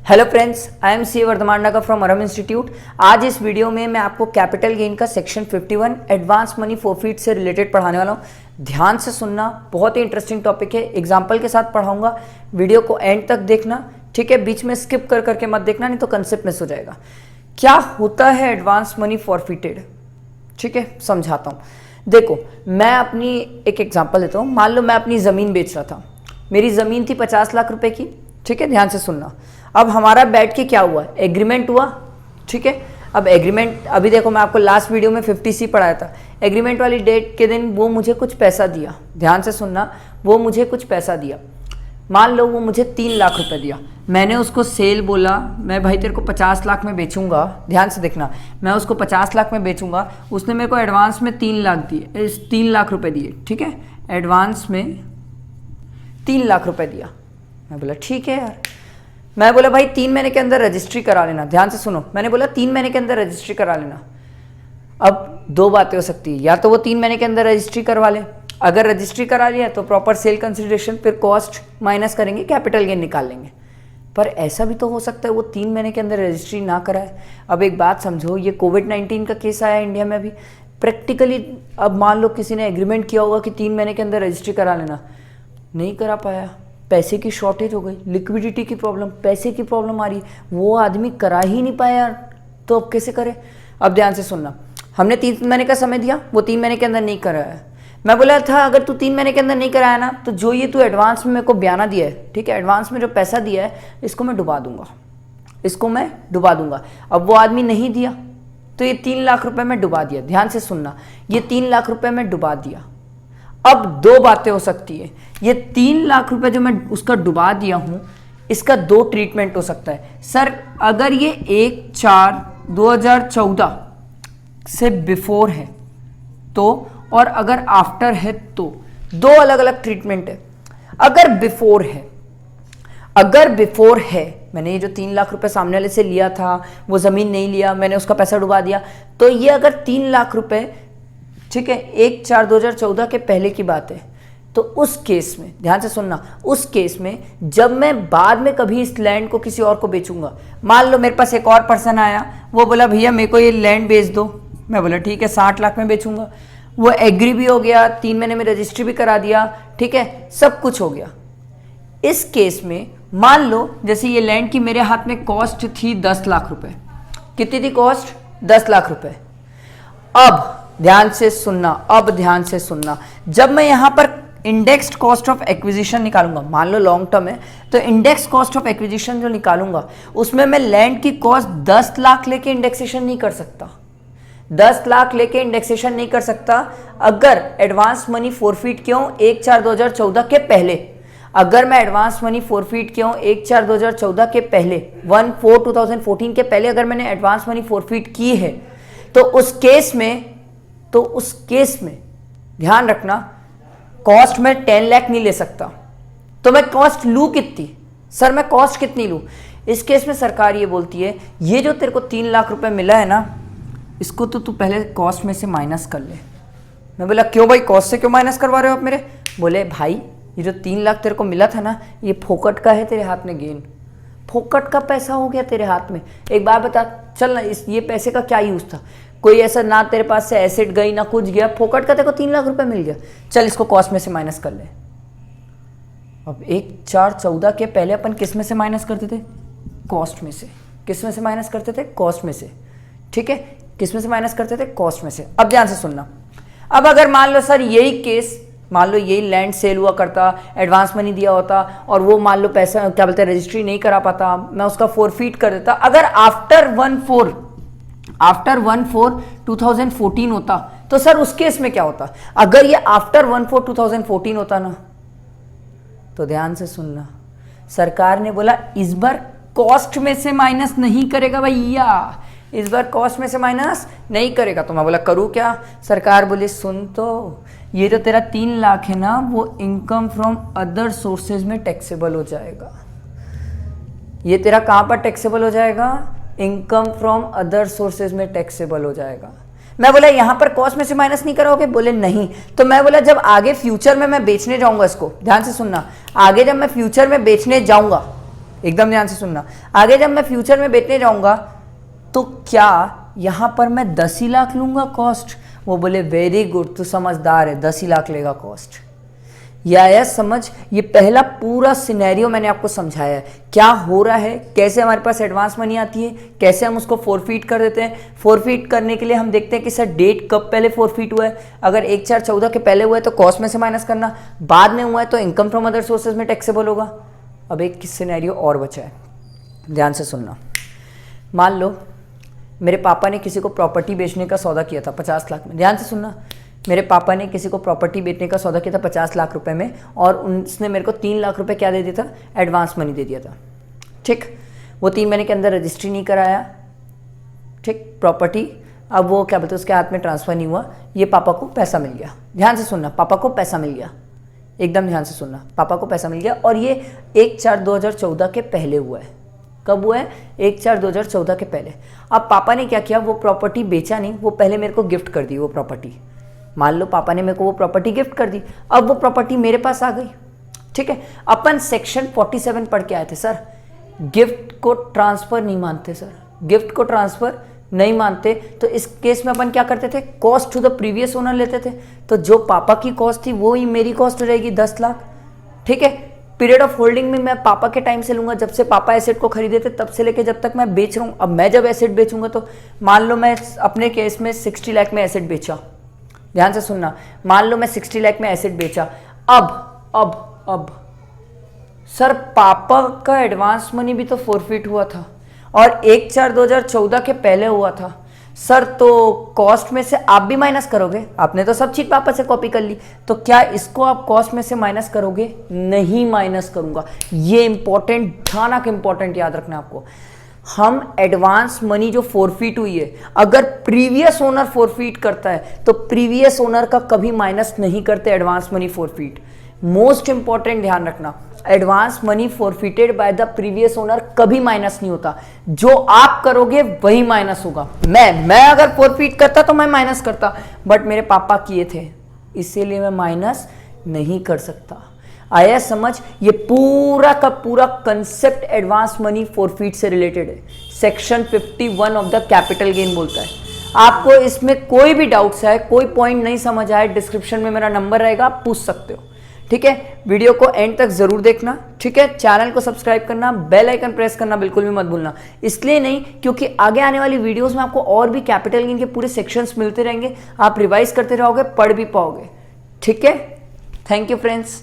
Hello friends, I am सी वर्धमाननगर from अरम इंस्टीट्यूट। आज इस वीडियो में मैं आपको कैपिटल गेन का सेक्शन 51 एडवांस मनी फोरफीट से रिलेटेड पढ़ाने वाला हूँ। ध्यान से सुनना, बहुत ही इंटरेस्टिंग टॉपिक है। एग्जाम्पल के साथ पढ़ाऊंगा, वीडियो को एंड तक देखना, ठीक है। बीच में स्किप कर करके मत देखना, नहीं तो कंसेप्ट मिस हो जाएगा। क्या होता है एडवांस मनी फॉरफिटेड, ठीक है, समझाता हूँ। देखो, मैं अपनी एक एग्जाम्पल देता हूँ। मान लो मैं अपनी ज़मीन बेच रहा था, मेरी ज़मीन थी 50 लाख रुपए की, ठीक है। ध्यान से सुनना। अब हमारा बैठ के क्या हुआ, एग्रीमेंट हुआ, ठीक है। अब एग्रीमेंट, अभी देखो मैं आपको लास्ट वीडियो में 50C पढ़ाया था। एग्रीमेंट वाली डेट के दिन वो मुझे कुछ पैसा दिया, ध्यान से सुनना, वो मुझे कुछ पैसा दिया। मान लो वो मुझे 3 लाख रुपए दिया। मैंने उसको सेल बोला, मैं भाई तेरे को 50 लाख में बेचूंगा। ध्यान से देखना, मैं उसको 50 लाख में बेचूंगा। उसने मेरे को एडवांस में 3 लाख दिए, 3 लाख रुपए दिए, ठीक है। एडवांस में 3 लाख रुपए दिया। मैं बोला ठीक है यार। मैं बोला भाई 3 महीने के अंदर रजिस्ट्री करा लेना। ध्यान से सुनो, मैंने बोला 3 महीने के अंदर रजिस्ट्री करा लेना। अब दो बातें हो सकती है, या तो वो 3 महीने के अंदर रजिस्ट्री करवा ले। अगर रजिस्ट्री करा लिया तो प्रॉपर सेल कंसिडरेशन, फिर कॉस्ट माइनस करेंगे, कैपिटल गेन निकाल लेंगे। पर ऐसा भी तो हो सकता है वो 3 महीने के अंदर रजिस्ट्री ना कराए। अब एक बात समझो, ये कोविड-19 का केस आया इंडिया में अभी प्रैक्टिकली। अब मान लो किसी ने एग्रीमेंट किया होगा कि 3 महीने के अंदर रजिस्ट्री करा लेना, नहीं करा पाया, पैसे की शॉर्टेज हो गई, लिक्विडिटी की प्रॉब्लम, पैसे की प्रॉब्लम आ रही, वो आदमी करा ही नहीं पाया, तो अब कैसे करे। अब ध्यान से सुनना, हमने 3 महीने का समय दिया, वो 3 महीने के अंदर नहीं कराया। मैं बोला था अगर तू 3 महीने के अंदर नहीं कराया ना, तो जो ये तू एडवांस में मेरे को बयाना दिया है, ठीक है, एडवांस में जो पैसा दिया है, इसको मैं डुबा दूंगा, इसको मैं डुबा दूंगा। अब वो आदमी नहीं दिया, तो ये 3 लाख रुपए में डुबा दिया। ध्यान से सुनना, ये 3 लाख रुपए में डुबा दिया। अब दो बातें हो सकती है, ये 3 लाख रुपए जो मैं उसका डुबा दिया हूं, इसका 2 ट्रीटमेंट हो सकता है। सर अगर ये 1/4/2014 से बिफोर है तो, और अगर आफ्टर है तो, 2 अलग अलग ट्रीटमेंट है। अगर बिफोर है, अगर बिफोर है, मैंने ये जो 3 लाख रुपए सामने वाले से लिया था, वो जमीन नहीं लिया, मैंने उसका पैसा डुबा दिया, तो ये अगर 3 लाख रुपए, ठीक है, 1/4/2014 के पहले की बात है, तो उस केस में ध्यान से सुनना, उस केस में जब मैं बाद में कभी इस लैंड को किसी और को बेचूंगा, मान लो मेरे पास एक और पर्सन आया, वो बोला भैया मेरे को ये लैंड बेच दो। मैं बोला ठीक है, 60 लाख में बेचूंगा। वो एग्री भी हो गया, 3 महीने में रजिस्ट्री भी करा दिया, ठीक है, सब कुछ हो गया। इस केस में मान लो जैसे ये लैंड की मेरे हाथ में कॉस्ट थी 10 लाख रुपए। कितनी थी कॉस्ट? 10 लाख रुपए। अब ध्यान से सुनना, अब ध्यान से सुनना, जब मैं यहां पर इंडेक्स्ड कॉस्ट ऑफ एक्विजिशन निकालूंगा, मान लो लॉन्ग टर्म है, तो इंडेक्स कॉस्ट ऑफ एक्विजिशन जो निकालूंगा, उसमें मैं लैंड की कॉस्ट 10 लाख लेके इंडेक्सेशन नहीं कर सकता। 10 लाख लेके इंडेक्सेशन नहीं कर सकता अगर एडवांस मनी फोरफीट क्यों 1/4/2014 के पहले। अगर मैं एडवांस मनी फोरफीट क्यों 1/4/2014 के पहले, 1/4/2014 के पहले अगर मैंने एडवांस मनी फोरफीट की है, तो उस केस में ध्यान रखना, कॉस्ट में 10 लाख नहीं ले सकता। तो मैं कॉस्ट लूँ कितनी? सर मैं कॉस्ट कितनी लूँ? इस केस में सरकार ये बोलती है, ये जो तेरे को 3 लाख रुपए मिला है ना, इसको तो तू पहले कॉस्ट में से माइनस कर ले। मैं बोला क्यों भाई, कॉस्ट से क्यों माइनस करवा रहे हो आप मेरे? बोले भाई ये जो 3 लाख तेरे को मिला था ना, ये फोकट का है तेरे हाथ में गेन, फोकट का पैसा हो गया तेरे हाथ में। एक बार बता चल ना, ये पैसे का क्या यूज था? कोई ऐसा ना तेरे पास से एसेट गई ना कुछ गया, फोकट का तेरे को 3 लाख रुपए मिल गया। चल इसको कॉस्ट में से माइनस कर ले। अब 1/4/14 के पहले अपन किस में से माइनस करते थे? कॉस्ट में से। किस में से माइनस करते थे? कॉस्ट में से, ठीक है। किस में से माइनस करते थे? कॉस्ट में से। अब ध्यान से सुनना, अब अगर मान लो सर यही केस, मान लो यही लैंड सेल हुआ करता, एडवांस मनी दिया होता, और वो मान लो पैसा क्या बोलते हैं रजिस्ट्री नहीं करा पाता, मैं उसका फोरफीट कर देता। अगर आफ्टर 1/4/2014 होता, तो सर उस केस में क्या होता? अगर ये आफ्टर 1/4/2014 होता ना, तो ध्यान से सुनना, सरकार ने बोला इस बार कॉस्ट में से माइनस नहीं करेगा भैया, इस बार कॉस्ट में से माइनस नहीं करेगा। तो मैं बोला करूँ क्या? सरकार बोली सुन, तो ये जो तेरा 3 लाख है ना, वो इनकम फ्रॉम अदर सोर्सेज में टैक्सेबल हो जाएगा। ये तेरा कहाँ पर टैक्सेबल हो जाएगा? इनकम फ्रॉम अदर सोर्सेज में टैक्सेबल हो जाएगा। मैं बोला यहाँ पर कॉस्ट में से माइनस नहीं करोगे? बोले नहीं। तो मैं बोला जब आगे फ्यूचर में मैं बेचने जाऊंगा, इसको ध्यान से सुनना, आगे जब मैं फ्यूचर में बेचने जाऊंगा, एकदम ध्यान से सुनना। आगे जब मैं फ्यूचर में बेचने जाऊंगा तो क्या यहां पर मैं 10 ही लाख लूंगा कॉस्ट? वो बोले वेरी गुड, तू समझदार है, 10 ही लाख लेगा कॉस्ट। या समझ, ये पहला पूरा सिनेरियो मैंने आपको समझाया है क्या हो रहा है, कैसे हमारे पास एडवांस मनी आती है, कैसे हम उसको फोरफीट कर देते हैं। फोरफीट करने के लिए हम देखते हैं कि सर डेट कब पहले फोरफीट हुआ है। अगर 1/4/14 के पहले हुआ है तो कॉस्ट में से माइनस करना, बाद में हुआ है तो इनकम फ्रॉम अदर सोर्सेज में टैक्सेबल होगा। अब एक सिनेरियो और बचा है, ध्यान से सुनना। मान लो मेरे पापा ने किसी को प्रॉपर्टी बेचने का सौदा किया था 50 लाख में। ध्यान से सुनना, मेरे पापा ने किसी को प्रॉपर्टी बेचने का सौदा किया था 50 लाख रुपए में, और उसने मेरे को 3 लाख रुपए क्या दे दिया था, एडवांस मनी दे दिया था। ठीक, वो 3 महीने के अंदर रजिस्ट्री नहीं कराया, ठीक, प्रॉपर्टी, अब वो क्या बोलते हैं उसके हाथ में ट्रांसफर नहीं हुआ, ये पापा को पैसा मिल गया। ध्यान से सुनना, पापा को पैसा मिल गया, एकदम ध्यान से सुनना, पापा को पैसा मिल गया, और ये 1/4/2014 के पहले हुआ है। कब हुआ है? 1/4/2014 के पहले। अब पापा ने क्या किया, वो प्रॉपर्टी बेचा नहीं, वो पहले मेरे को गिफ्ट कर दी वो प्रॉपर्टी। मान लो पापा ने मेरे को वो प्रॉपर्टी गिफ्ट कर दी, अब वो प्रॉपर्टी मेरे पास आ गई। ठीक है, अपन सेक्शन 47 पढ़ के आए थे सर, गिफ्ट को ट्रांसफर नहीं मानते सर, गिफ्ट को ट्रांसफर नहीं मानते, तो इस केस में अपन क्या करते थे, cost to the previous owner लेते थे। तो जो पापा की कॉस्ट थी वो ही मेरी कॉस्ट हो जाएगी 10 लाख। ठीक है, पीरियड ऑफ होल्डिंग में मैं पापा के टाइम से लूंगा, जब से पापा एसेट को खरीदे थे तब से लेके जब तक मैं बेच रहा हूं। अब मैं जब एसेट बेचूंगा तो मान लो मैं अपने केस में 60 लाख में एसेट बेचा, ध्यान से सुनना, मान लो मैं 60 लाख में एसेट बेचा, अब सर पापा का एडवांस मनी भी तो फोरफिट हुआ था और 1/4/2014 के पहले हुआ था सर, तो कॉस्ट में से आप भी माइनस करोगे, आपने तो सब चीज पापा से कॉपी कर ली, तो क्या इसको आप कॉस्ट में से माइनस करोगे? नहीं माइनस करूंगा। ये इंपॉर्टेंट, ध्यान इंपॉर्टेंट याद रखना आपको। हम एडवांस मनी जो फोरफीट हुई है, अगर प्रीवियस ओनर फोरफीट करता है तो प्रीवियस ओनर का कभी माइनस नहीं करते advance money forfeit. Most important ध्यान रखना, advance money forfeited by the previous owner कभी माइनस नहीं होता, जो आप करोगे वही माइनस होगा। मैं अगर फोरफिट करता तो मैं माइनस करता, बट मेरे पापा किए थे इसीलिए मैं माइनस नहीं कर सकता। आया समझ? ये पूरा का पूरा कंसेप्ट एडवांस मनी फोरफीट से रिलेटेड है। Section 51 of the capital gain बोलता है। आपको इसमें कोई भी डाउट्स है, कोई पॉइंट नहीं समझ आए, डिस्क्रिप्शन में मेरा नंबर रहेगा, आप पूछ सकते हो। ठीक है, वीडियो को एंड तक जरूर देखना। ठीक है, चैनल को सब्सक्राइब करना, बेल आइकन प्रेस करना बिल्कुल भी मत भूलना। इसलिए नहीं क्योंकि आगे आने वाली वीडियोस में आपको और भी कैपिटल गेन के पूरे सेक्शंस मिलते रहेंगे, आप रिवाइज करते रहोगे, पढ़ भी पाओगे। ठीक है, थैंक यू फ्रेंड्स।